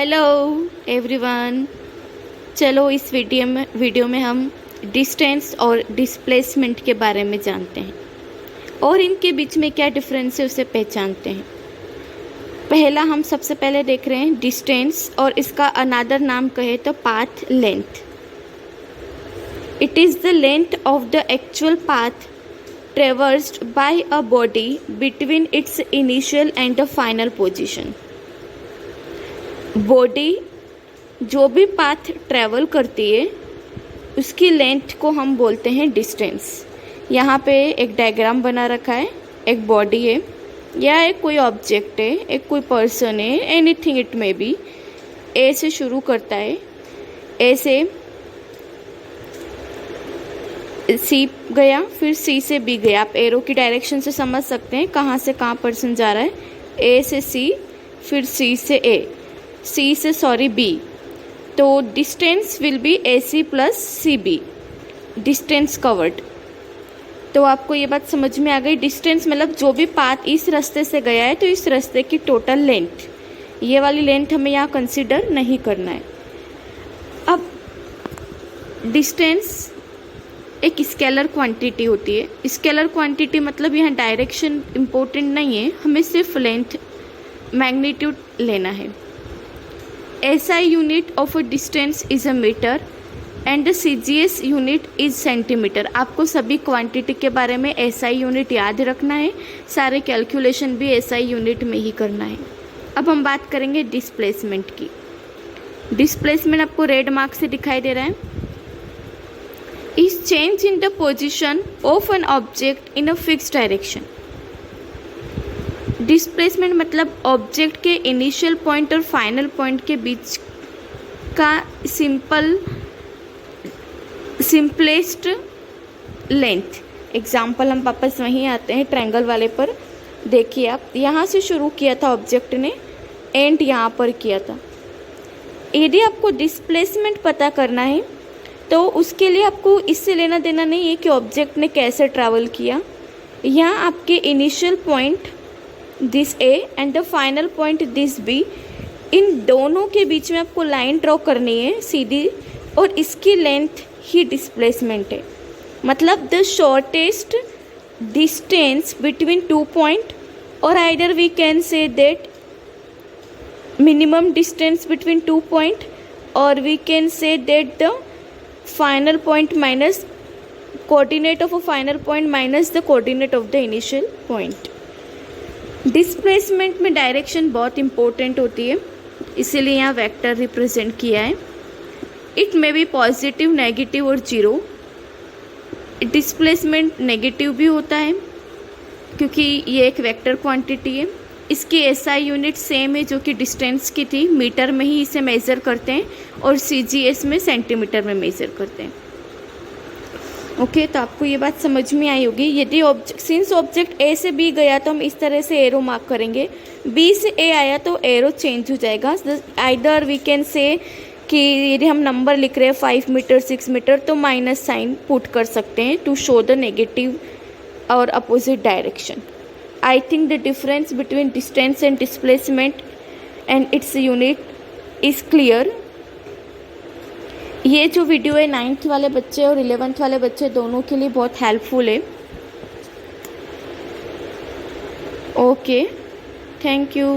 Hello everyone. चलो इस video में हम डिस्टेंस और डिस्प्लेसमेंट के बारे में जानते हैं और इनके बीच में क्या डिफरेंस है उसे पहचानते हैं। पहला हम सबसे पहले देख रहे हैं डिस्टेंस, और इसका अनादर नाम कहे तो path length. It is the length of the actual path traversed by a body between its initial and the final position. Body जो भी पाथ ट्रैवल करती है उसकी लेंथ को हम बोलते हैं डिस्टेंस। यहाँ पे एक डायग्राम बना रखा है, एक बॉडी है या एक कोई ऑब्जेक्ट है, एक कोई पर्सन है, एनीथिंग इट मे बी। ए से शुरू करता है, ए से सी गया, फिर सी से बी गया। आप एरो की डायरेक्शन से समझ सकते हैं कहाँ से कहाँ पर्सन जा रहा है। ए से सी, फिर सी से ए, सी से बी। तो distance will be a c plus c b, distance covered. तो आपको ये बात समझ में आ गई। डिस्टेंस मतलब जो भी पाथ इस रास्ते से गया है तो इस रास्ते की टोटल लेंथ, ये वाली लेंथ हमें यहाँ कंसीडर नहीं करना है। अब डिस्टेंस एक स्केलर क्वांटिटी होती है। स्केलर क्वांटिटी मतलब यहाँ डायरेक्शन इम्पोर्टेंट नहीं है, हमें सिर्फ लेंथ मैग्नीट्यूड लेना है। SI unit of a distance is a meter and the CGS unit is centimeter। आपको सभी क्वांटिटी के बारे में SI यूनिट याद रखना है, सारे कैलकुलेशन भी SI यूनिट में ही करना है। अब हम बात करेंगे डिस्प्लेसमेंट की। डिस्प्लेसमेंट आपको रेड मार्क से दिखाई दे रहा है। Is change in the position of an object in a fix direction. Displacement मतलब ऑब्जेक्ट के इनिशियल पॉइंट और फाइनल पॉइंट के बीच का सिंपलेस्ट लेंथ। एग्जाम्पल हम वापस वहीं आते हैं ट्रायंगल वाले पर। देखिए आप, यहाँ से शुरू किया था ऑब्जेक्ट ने, एंड यहाँ पर किया था। यदि आपको डिस्प्लेसमेंट पता करना है तो उसके लिए आपको इससे लेना देना नहीं है कि ऑब्जेक्ट ने कैसे ट्रैवल किया। यहाँ आपके initial point this A and the final point this B, इन दोनों के बीच में आपको लाइन ड्रॉ करनी है सीधी, और इसकी लेंथ ही डिस्प्लेसमेंट है। मतलब the shortest distance between two point, और either we can say that minimum distance between two point, और we can say that the final point minus coordinate of a final point minus the coordinate of the initial point. Displacement में direction बहुत important होती है, इसीलिए यहाँ vector represent किया है। It may be positive, negative और जीरो। डिस्प्लेसमेंट नेगेटिव भी होता है क्योंकि ये एक वेक्टर क्वांटिटी है। इसकी SI यूनिट सेम है जो कि डिस्टेंस की थी, मीटर में ही इसे मेज़र करते हैं, और CGS में सेंटीमीटर में मेज़र करते हैं। ओके, तो आपको ये बात समझ में आई होगी। यदि सिंस ऑब्जेक्ट A से B गया तो हम इस तरह से एरो मार्क करेंगे, B से A आया तो एरो चेंज हो जाएगा। आइदर वी कैन से कि यदि हम नंबर लिख रहे हैं 5 मीटर 6 मीटर तो माइनस साइन पुट कर सकते हैं टू शो द नेगेटिव और opposite direction. I think the difference between distance and displacement and its unit is clear. ये जो वीडियो है 9th वाले बच्चे और 11th वाले बच्चे दोनों के लिए बहुत हेल्पफुल है। Okay, thank you.